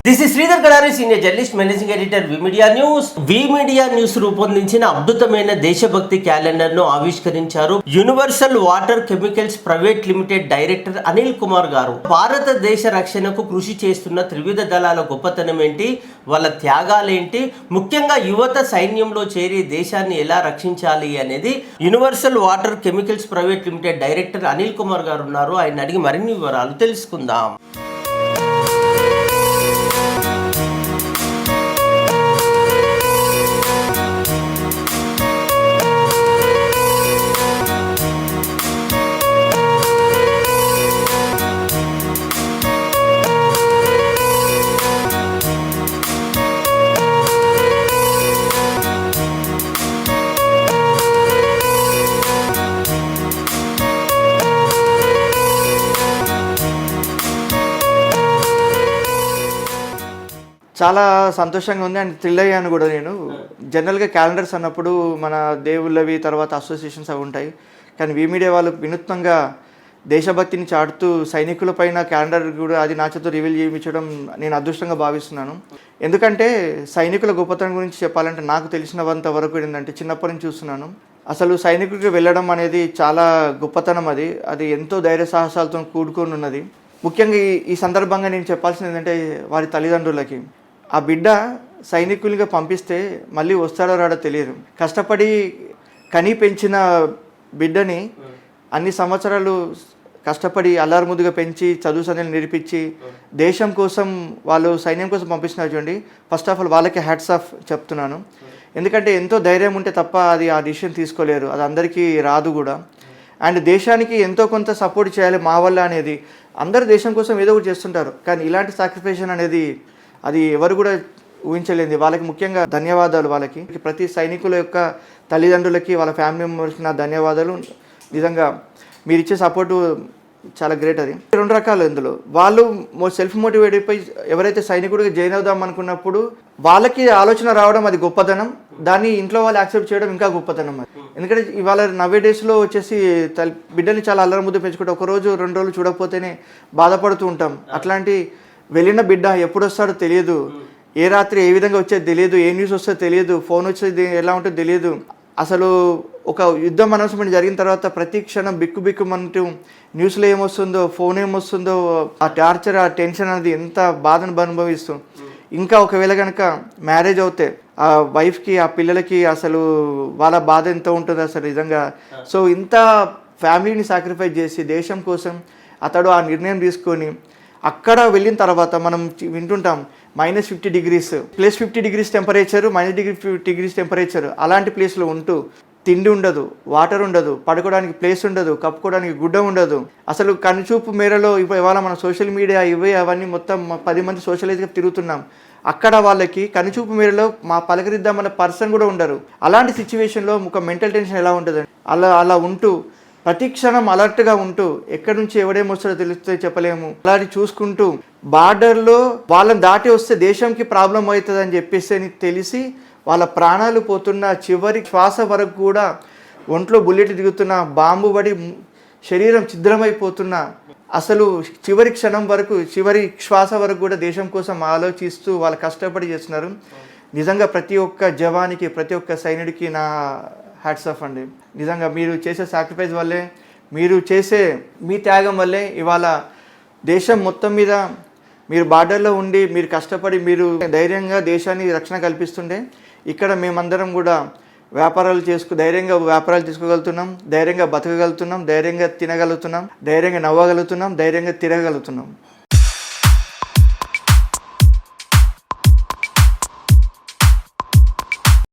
This is Sridhar Kadari, senior journalist, managing editor V Media news. V Media news రూపొందించిన అద్భుతమైన దేశభక్తి క్యాలెండర్ ను ఆవిష్కరించారు universal water chemicals private limited director Anil Kumar గారు. భారతదేశ రక్షణకు కృషి చేస్తున్న త్రివిధ దళాల గొప్పతనం ఏంటి, వాళ్ళ త్యాగాలేంటి, ముఖ్యంగా యువత సైన్యంలో చేరి దేశాన్ని ఎలా రక్షించాలి అనేది universal water chemicals private limited director Anil Kumar గారు ఉన్నారు. ఆయన అడిగి మరిన్ని వివరాలు తెలుసుకుందాం. చాలా సంతోషంగా ఉంది అండ్ థ్రిల్ అయ్యాను కూడా. నేను జనరల్గా క్యాలెండర్స్ అన్నప్పుడు మన దేవుళ్ళవి తర్వాత అసోసియేషన్స్ అవి ఉంటాయి, కానీ విమీడియా వాళ్ళు వినూత్నంగా దేశభక్తిని చాటుతూ సైనికుల పైన క్యాలెండర్ కూడా అది నా చేత రివీల్ చేయించడం నేను అదృష్టంగా భావిస్తున్నాను. ఎందుకంటే సైనికుల గొప్పతనం గురించి చెప్పాలంటే నాకు తెలిసినంత వరకు ఏంటంటే చిన్నప్పటి నుంచి చూస్తున్నాను. అసలు సైనికుడికి వెళ్ళడం అనేది చాలా గొప్పతనం. అది ఎంతో ధైర్య సాహసాలతో కూడుకొని ఉన్నది. ముఖ్యంగా ఈ సందర్భంగా నేను చెప్పాల్సింది ఏంటంటే వారి తల్లిదండ్రులకి, ఆ బిడ్డ సైనికులుగా పంపిస్తే మళ్ళీ వస్తాడో రాడో తెలియదు. కష్టపడి కని పెంచిన బిడ్డని అన్ని సంవత్సరాలు కష్టపడి అల్లారుముద్దుగా పెంచి చదువు సంధ్యలు నేర్పించి దేశం కోసం వాళ్ళు సైన్యం కోసం పంపిస్తున్నారు చూడండి. ఫస్ట్ ఆఫ్ ఆల్ వాళ్ళకి హ్యాట్స్ ఆఫ్ చెప్తున్నాను. ఎందుకంటే ఎంతో ధైర్యం ఉంటే తప్ప అది ఆ డిసిషన్ తీసుకోలేరు, అది అందరికీ రాదు కూడా. అండ్ దేశానికి ఎంతో కొంత సపోర్ట్ చేయాలి మా వల్ల అనేది అందరు దేశం కోసం ఏదో ఒకటి చేస్తుంటారు, కానీ ఇలాంటి సాక్రిఫికేషన్ అనేది అది ఎవరు కూడా ఊహించలేదు. వాళ్ళకి ముఖ్యంగా ధన్యవాదాలు. వాళ్ళకి ప్రతి సైనికుల యొక్క తల్లిదండ్రులకి వాళ్ళ ఫ్యామిలీ మెంబర్స్కి నా ధన్యవాదాలు. నిజంగా మీరు ఇచ్చే సపోర్టు చాలా గ్రేట్. అది రెండు రకాలు. ఇందులో వాళ్ళు సెల్ఫ్ మోటివేట్ అయిపోయి ఎవరైతే సైనికుడిగా జాయిన్ అవుదాం అనుకున్నప్పుడు వాళ్ళకి ఆలోచన రావడం అది గొప్పతనం, దాన్ని ఇంట్లో వాళ్ళు యాక్సెప్ట్ చేయడం ఇంకా గొప్పతనం. అది ఎందుకంటే ఇవాళ నవ్వే డేస్లో వచ్చేసి బిడ్డని చాలా అల్లరి ముద్దు పెంచుకుంటే ఒకరోజు 2 రోజులు చూడకపోతేనే బాధపడుతూ ఉంటాం. అట్లాంటి వెళ్ళిన బిడ్డ ఎప్పుడు వస్తాడో తెలియదు, ఏ రాత్రి ఏ విధంగా వచ్చేది తెలియదు, ఏ న్యూస్ వస్తుందో తెలియదు, ఫోన్ వచ్చేది ఎలా ఉంటుందో తెలియదు. అసలు ఒక యుద్ధం అనౌన్స్మెంట్ జరిగిన తర్వాత ప్రతి క్షణం బిక్కుమంటూ న్యూస్లో ఏమొస్తుందో, ఫోన్ ఏమొస్తుందో, ఆ టార్చర్, ఆ టెన్షన్ అనేది ఎంత బాధను అనుభవిస్తూ. ఇంకా ఒకవేళ కనుక మ్యారేజ్ అవుతే ఆ వైఫ్కి ఆ పిల్లలకి అసలు వాళ్ళ బాధ ఎంత ఉంటుంది అసలు నిజంగా. సో ఇంత ఫ్యామిలీని సాక్రిఫైస్ చేసి దేశం కోసం అతడు ఆ నిర్ణయం తీసుకొని అక్కడ వెళ్ళిన తర్వాత మనం వింటుంటాం -50 degrees +50 degrees temperature, -50 degrees temperature. అలాంటి ప్లేస్లో ఉంటూ తిండి ఉండదు, వాటర్ ఉండదు, పడుకోవడానికి ప్లేస్ ఉండదు, కప్పుకోవడానికి గుడ్డ ఉండదు. అసలు కనుచూపు మేరలో ఇవాళ మన సోషల్ మీడియా అవన్నీ మొత్తం 10 మంది సోషలైజ్గా తిరుగుతున్నాం. అక్కడ వాళ్ళకి కనుచూపు మేరలో మా పలకరిద్దామన్న పర్సన్ కూడా ఉండరు. అలాంటి సిచ్యువేషన్లో ఒక మెంటల్ టెన్షన్ ఎలా ఉంటుంది, అలా ఉంటూ ప్రతి క్షణం అలర్ట్గా ఉంటూ ఎక్కడి నుంచి ఎవడేమొస్తాడో తెలిస్తే చెప్పలేము. అలాంటి చూసుకుంటూ బార్డర్లో వాళ్ళని దాటి వస్తే దేశంకి ప్రాబ్లం అవుతుందని చెప్పేసి తెలిసి వాళ్ళ ప్రాణాలు పోతున్న చివరి శ్వాస వరకు కూడా ఒంట్లో బుల్లెట్ దిగుతున్న, బాంబు పడి శరీరం ఛిద్రమైపోతున్న, అసలు చివరి క్షణం వరకు చివరి శ్వాస వరకు కూడా దేశం కోసం ఆలోచిస్తూ వాళ్ళు కష్టపడి చేస్తున్నారు. నిజంగా ప్రతి ఒక్క జవానికి, ప్రతి ఒక్క సైనికుడికి నా హ్యాట్స్ ఆఫ్ అండి. నిజంగా మీరు చేసే సాక్రిఫైస్ వల్లే, మీరు చేసే మీ త్యాగం వల్లే ఇవాళ దేశం మొత్తం మీద మీరు బార్డర్లో ఉండి మీరు కష్టపడి మీరు ధైర్యంగా దేశాన్ని రక్షణ కల్పిస్తుండే ఇక్కడ మేమందరం కూడా ధైర్యంగా వ్యాపారాలు చేసుకోగలుగుతున్నాం, ధైర్యంగా బతకగలుగుతున్నాం, ధైర్యంగా తినగలుగుతున్నాం, ధైర్యంగా నవ్వగలుగుతున్నాం, ధైర్యంగా తిరగలుగుతున్నాం.